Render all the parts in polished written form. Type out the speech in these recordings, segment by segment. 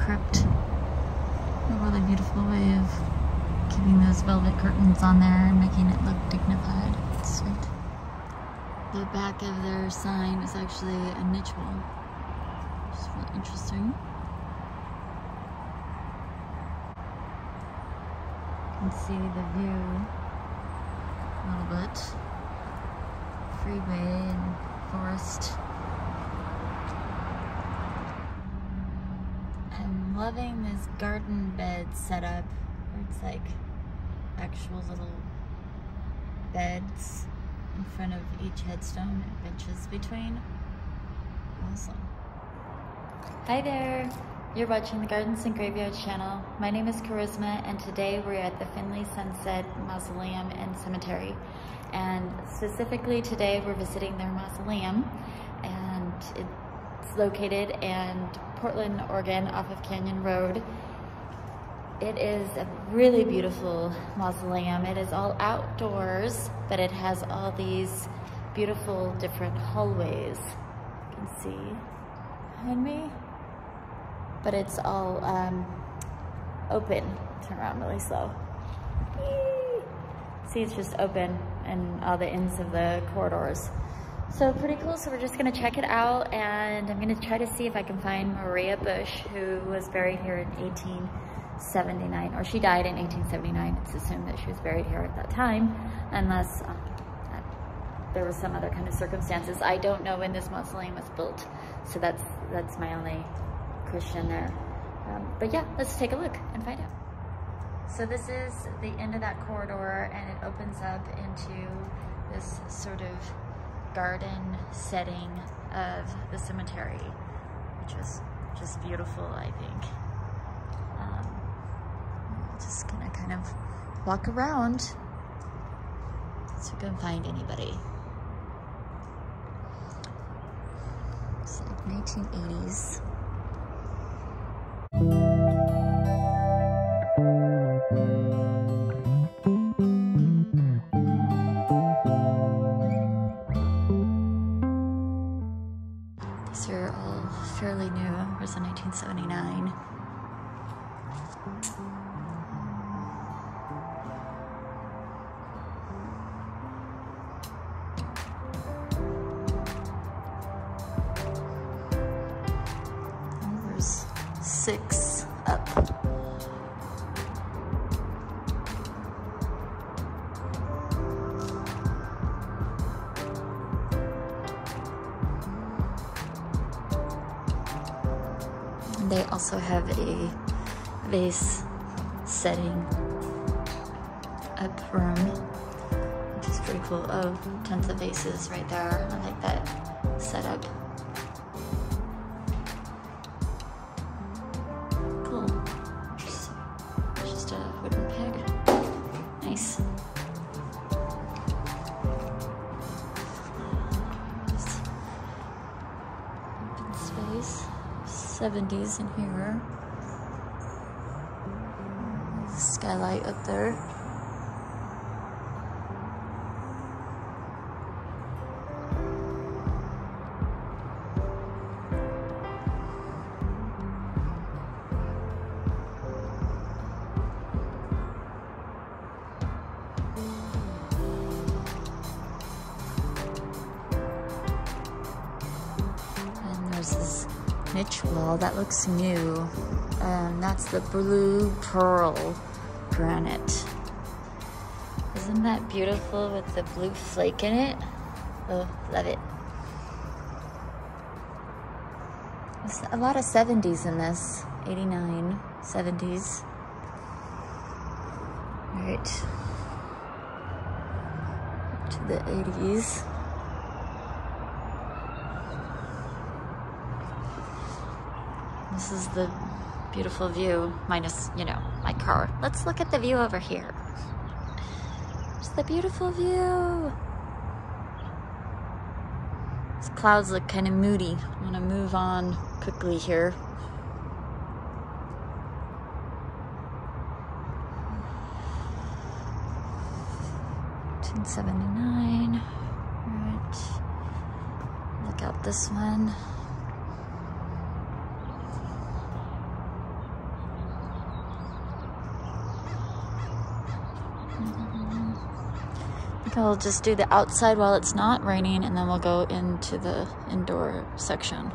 crypt. A really beautiful way of keeping those velvet curtains on there and making it look dignified. It's sweet. The back of their sign is actually a niche wall, which is really interesting. You can see the view a little bit. Freeway and forest. I'm loving this garden bed setup where it's like actual little beds in front of each headstone and benches between. Awesome. Hi there. You're watching the Gardens and Graveyards channel. My name is Charisma, and today we're at the Finley Sunset Mausoleum and Cemetery. And specifically today we're visiting their mausoleum, and it's located in Portland, Oregon, off of Canyon Road. It is a really beautiful mausoleum. It is all outdoors, but it has all these beautiful different hallways. You can see behind me. But it's all open. Turn around really slow. Whee! See, it's just open and all the ends of the corridors. So pretty cool. So we're just gonna check it out, and I'm gonna try to see if I can find Maria Bush, who was buried here in 1879, or she died in 1879. It's assumed that she was buried here at that time, unless there was some other kind of circumstances. I don't know when this mausoleum was built, so that's my only question there. But yeah, let's take a look and find out. So this is the end of that corridor, and it opens up into this sort of garden setting of the cemetery, which is just beautiful, I think. Just gonna kind of walk around so we can find anybody. It's like 1980s. These are all fairly new. It was in 1979. There's 6 up. They also have a vase setting up room, which is pretty cool. Oh, tons of vases right there. I like that setup. Cool. Just a wooden peg. Nice. Open space. 70s in here. Skylight up there. And there's this niche wall that looks new. That's the blue pearl granite. Isn't that beautiful with the blue flake in it? Oh, love it. There's a lot of 70s in this. 89, 70s. All right. Up to the 80s. This is the beautiful view, minus, you know, my car. Let's look at the view over here. It's the beautiful view. These clouds look kind of moody. I'm gonna move on quickly here. $1979. All right. Look out this one. we'll just do the outside while it's not raining, and then we'll go into the indoor section.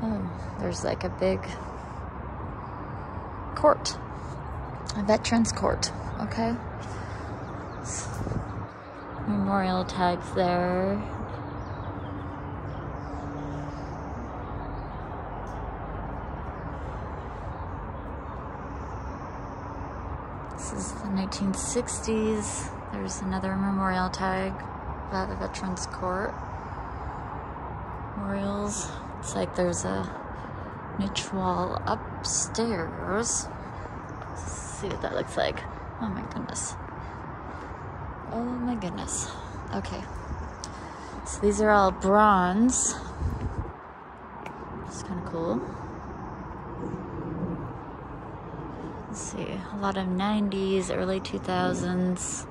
Oh, there's like a big court, a veterans court, okay? Memorial tags there. This is the 1960s. There's another memorial tag by the Veterans Court. Memorials. It's like there's a niche wall upstairs. Let's see what that looks like. Oh my goodness. Oh my goodness. Okay. So these are all bronze. It's kind of cool. Let's see, a lot of 90s, early 2000s.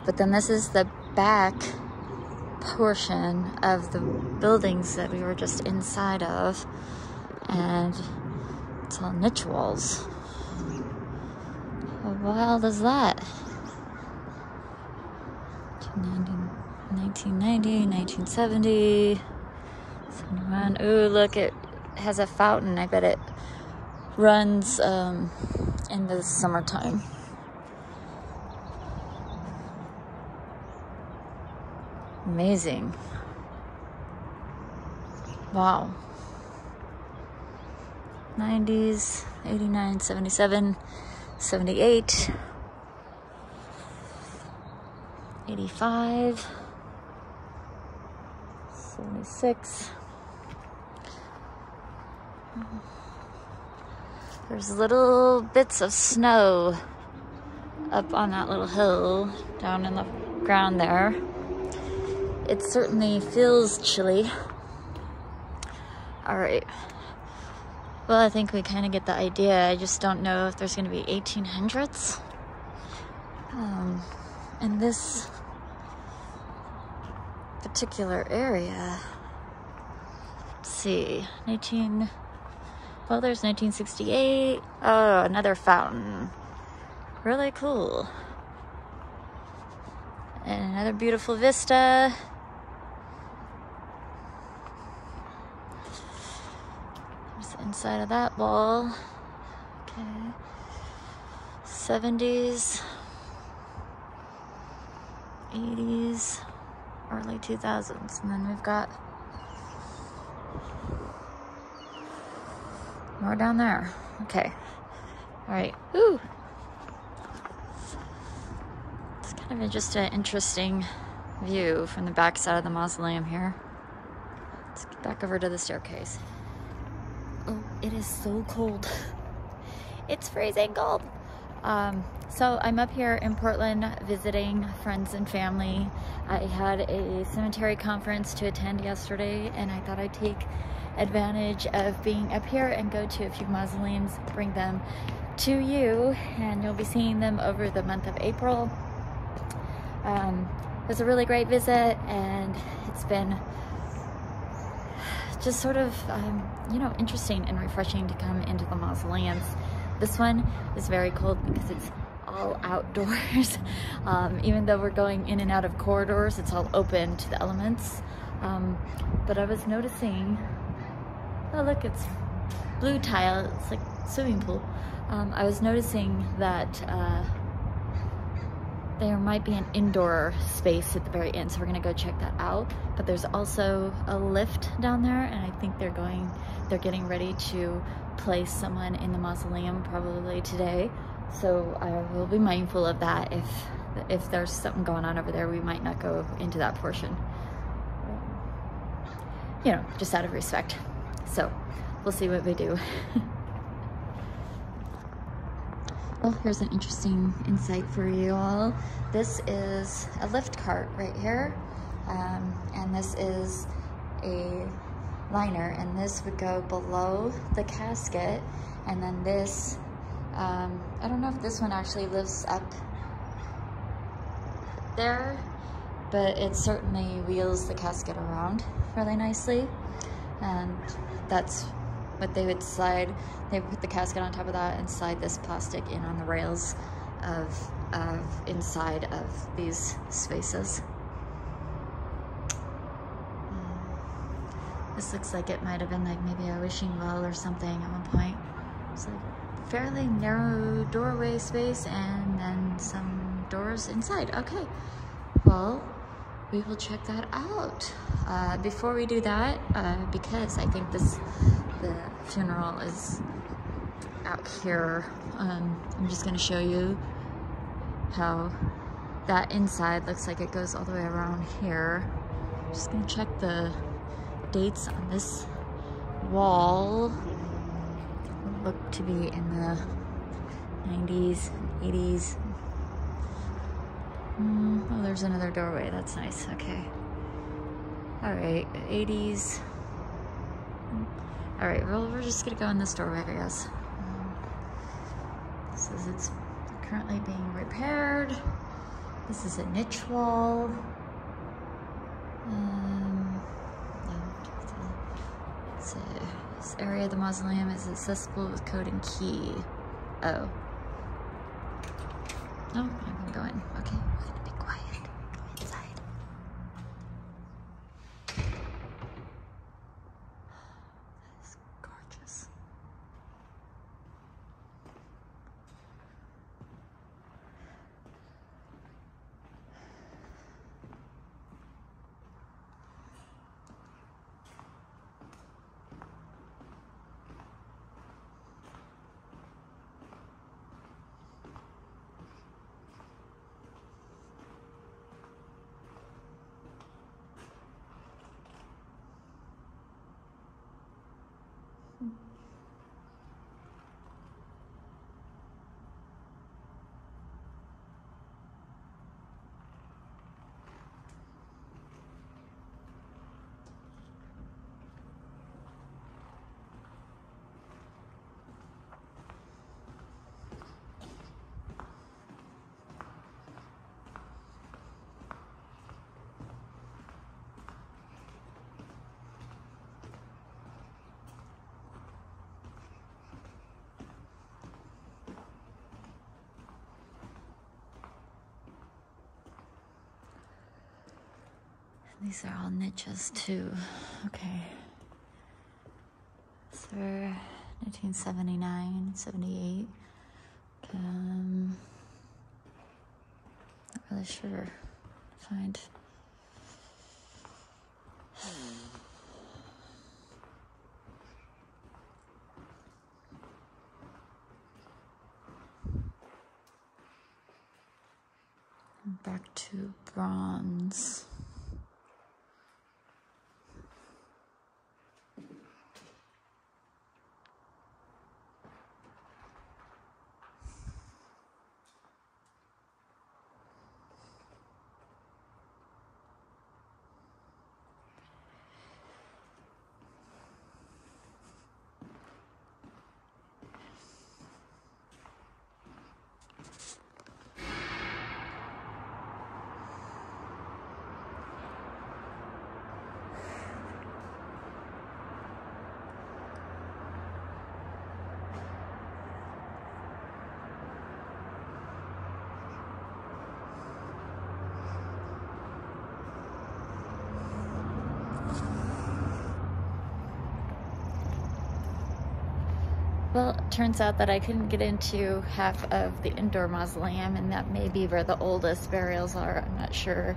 But then this is the back portion of the buildings that we were just inside of. And it's all niche walls. How wild is that? 1990, 1970, 71. Ooh, look, it has a fountain. I bet it runs in the summertime. Amazing. Wow. 90s, 89, 77, 78, 85, 76. There's little bits of snow up on that little hill down in the ground there. It certainly feels chilly. All right. Well, I think we kind of get the idea. I just don't know if there's going to be 1800s. In this particular area. Let's see. Well, there's 1968. Oh, another fountain. Really cool. And another beautiful vista. There's the inside of that wall. Okay. 70s. 80s. Early 2000s. And then we've got more down there. Okay. All right. Ooh. It's kind of just an interesting view from the back side of the mausoleum here. Let's get back over to the staircase. Oh, it is so cold. It's freezing cold. So I'm up here in Portland visiting friends and family. I had a cemetery conference to attend yesterday, and I thought I'd take advantage of being up here and go to a few mausoleums, bring them to you, and you'll be seeing them over the month of April. It was a really great visit, and it's been just sort of, you know, interesting and refreshing to come into the mausoleums. This one is very cold because it's all outdoors. Even though we're going in and out of corridors, it's all open to the elements. But I was noticing, oh look, it's blue tile, it's like swimming pool. I was noticing that there might be an indoor space at the very end, so we're gonna go check that out. But there's also a lift down there, and I think they're getting ready to place someone in the mausoleum probably today. So I will be mindful of that. If there's something going on over there, we might not go into that portion. You know, just out of respect. So we'll see what we do. Well, here's an interesting insight for you all. This is a lift cart right here, and this is a liner, and this would go below the casket, and then this, I don't know if this one actually lives up there, but it certainly wheels the casket around really nicely, and that's but they would put the casket on top of that and slide this plastic in on the rails of inside of these spaces. This looks like it might have been like maybe a wishing well or something at one point. It's like fairly narrow doorway space and then some doors inside. Okay, well, we will check that out. Before we do that, because I think the funeral is out here, I'm just gonna show you how that inside looks like it goes all the way around here. I'm just gonna check the dates on this wall. Look to be in the 90s, 80s. Oh, there's another doorway. That's nice. Okay. All right, 80s. All right, well, we're just gonna go in this doorway, I guess. It says it's currently being repaired. This is a niche wall. So this area of the mausoleum is accessible with code and key. Oh. Oh, I'm gonna go in. Okay, we're gonna be quiet. Go inside. That is gorgeous. These are all niches too. Okay. So 1979, 78. Not really sure. Find. Back to bronze. Well, it turns out that I couldn't get into half of the indoor mausoleum, and that may be where the oldest burials are. I'm not sure.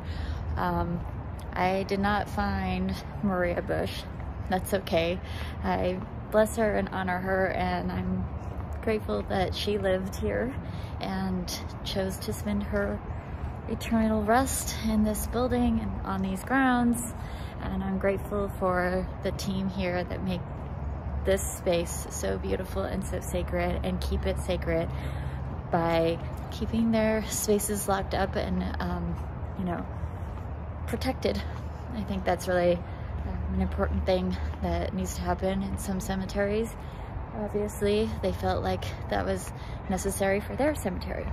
I did not find Maria Bush. That's okay. I bless her and honor her, and I'm grateful that she lived here and chose to spend her eternal rest in this building and on these grounds. And I'm grateful for the team here that make this space so beautiful and so sacred, and keep it sacred by keeping their spaces locked up and you know, protected. I think that's really an important thing that needs to happen in some cemeteries. Obviously, they felt like that was necessary for their cemetery.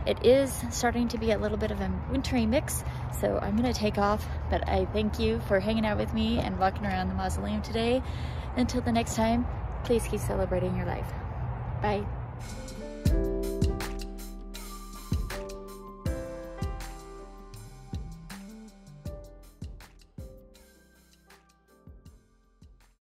It is starting to be a little bit of a wintry mix, so I'm gonna take off, but I thank you for hanging out with me and walking around the mausoleum today. Until the next time, please keep celebrating your life. Bye.